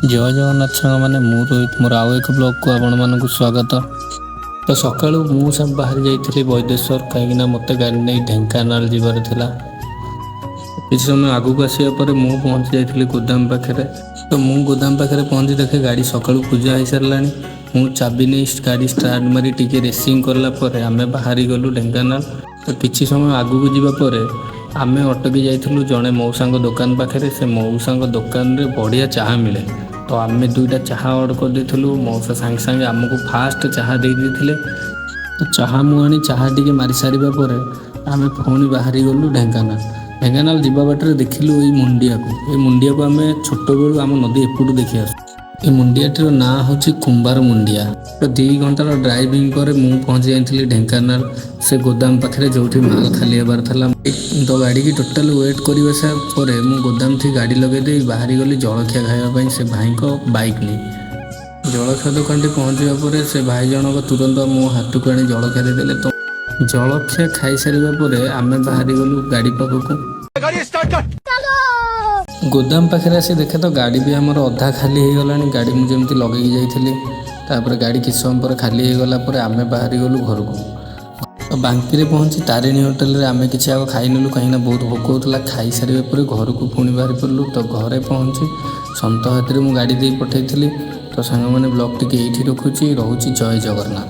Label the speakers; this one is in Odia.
Speaker 1: ଜୟ ଜଗନ୍ନାଥ ସାଙ୍ଗମାନେ, ମୁଁ ରୋହିତ, ମୋର ଆଉ ଏକ ବ୍ଲଗ୍କୁ ଆପଣମାନଙ୍କୁ ସ୍ୱାଗତ। ତ ସକାଳୁ ମୁଁ ସବୁ ବାହାରି ଯାଇଥିଲି ବୈଦେଶ୍ୱର, କାହିଁକିନା ମୋତେ ଗାଡ଼ି ନେଇ ଢେଙ୍କାନାଳ ଯିବାର ଥିଲା। କିଛି ସମୟ ଆଗକୁ ଆସିବା ପରେ ମୁଁ ପହଞ୍ଚି ଯାଇଥିଲି ଗୋଦାମ ପାଖରେ। ତ ମୁଁ ଗୋଦାମ ପାଖରେ ପହଞ୍ଚି ଦେଖେ ଗାଡ଼ି ସକାଳୁ ପୂଜା ହେଇସାରିଲାଣି। ମୁଁ ଚାବି ନେଇ ଗାଡ଼ି ଷ୍ଟାର୍ଟ ମାରି ଟିକେ ରେସିଂ କଲା ପରେ ଆମେ ବାହାରି ଗଲୁ ଢେଙ୍କାନାଳ। ତ କିଛି ସମୟ ଆଗକୁ ଯିବା ପରେ ଆମେ ଅଟକି ଯାଇଥିଲୁ ଜଣେ ମଉସାଙ୍କ ଦୋକାନ ପାଖରେ। ସେ ମଉସାଙ୍କ ଦୋକାନରେ ବଢ଼ିଆ ଚାହା ମିଳେ। ତ ଆମେ ଦୁଇଟା ଚାହା ଅର୍ଡ଼ର କରିଦେଇଥିଲୁ। ମଉସା ସାଙ୍ଗେ ସାଙ୍ଗେ ଆମକୁ ଫାଷ୍ଟ ଚାହା ଦେଇ ଦେଇଥିଲେ। ତ ଚାହା ମୁଁ ଆଣି ଚାହା ଟିକେ ମାରି ସାରିବା ପରେ ଆମେ ପୁଣି ବାହାରି ଗଲୁ ଢେଙ୍କାନାଳ। ଢେଙ୍କାନାଳ ଯିବା ବାଟରେ ଦେଖିଲୁ ଏଇ ମୁଣ୍ଡିଆକୁ ଆମେ ଛୋଟବେଳୁ ଆମ ନଦୀ ଏପଟୁ ଦେଖି ଆସୁ। ଏ ମୁଣ୍ଡିଆଟିର ନାଁ ହେଉଛି କୁମ୍ଭାର ମୁଣ୍ଡିଆ। ତ 2 ଘଣ୍ଟାର ଡ୍ରାଇଭିଂ ପରେ ମୁଁ ପହଞ୍ଚି ଯାଇଥିଲି ଢେଙ୍କାନାଳ, ସେ ଗୋଦାମ ପାଖରେ ଯେଉଁଠି ମାଲ୍ ଖାଲି ହେବାର ଥିଲା। ତ ଗାଡ଼ିକି ଟୋଟାଲ ୱେଟ୍ କରିବା ପରେ ମୁଁ ଗୋଦାମ ଠି ଗାଡ଼ି ଲଗାଇ ଦେଇ ବାହାରି ଗଲି ଜଳଖିଆ ଖାଇବା ପାଇଁ ସେ ଭାଇଙ୍କ ବାଇକ୍ ନେଇ। ଜଳଖିଆ ଦୋକାନଟି ପହଞ୍ଚିବା ପରେ ସେ ଭାଇ ଜଣକ ତୁରନ୍ତ ମୋ ହାତକୁ ଆଣି ଜଳଖିଆ ଦେଇଦେଲେ। ତ ଜଳଖିଆ ଖାଇସାରିବା ପରେ ଆମେ ବାହାରି ଗଲୁ ଗାଡ଼ି ପାଖକୁ। ଗୋଦାମ ପାଖରେ ଆସି ଦେଖେ ତ ଗାଡ଼ି ବି ଆମର ଅଧା ଖାଲି ହେଇଗଲାଣି। ଗାଡ଼ି ମୁଁ ଯେମିତି ଲଗେଇକି ଯାଇଥିଲି, ତାପରେ ଗାଡ଼ି କିଛି ସମୟ ପରେ ଖାଲି ହେଇଗଲା ପରେ ଆମେ ବାହାରି ଗଲୁ ଘରକୁ। ତ ବାଙ୍କିରେ ପହଞ୍ଚି ତାରିଣୀ ହୋଟେଲରେ ଆମେ କିଛି ଆଉ ଖାଇନେଲୁ, କାହିଁକିନା ବହୁତ ଭୋକ ହେଉଥିଲା। ଖାଇସାରିବା ପରେ ଘରକୁ ପୁଣି ବାହାରି ପଡ଼ିଲୁ। ତ ଘରେ ପହଞ୍ଚି ସନ୍ତ ହାତରେ ମୁଁ ଗାଡ଼ି ଦେଇ ପଠାଇଥିଲି। ତ ସାଙ୍ଗମାନେ ବ୍ଲଗ୍ ଟିକେ ଏଇଠି ରଖୁଛି। ଜୟ ଜଗନ୍ନାଥ।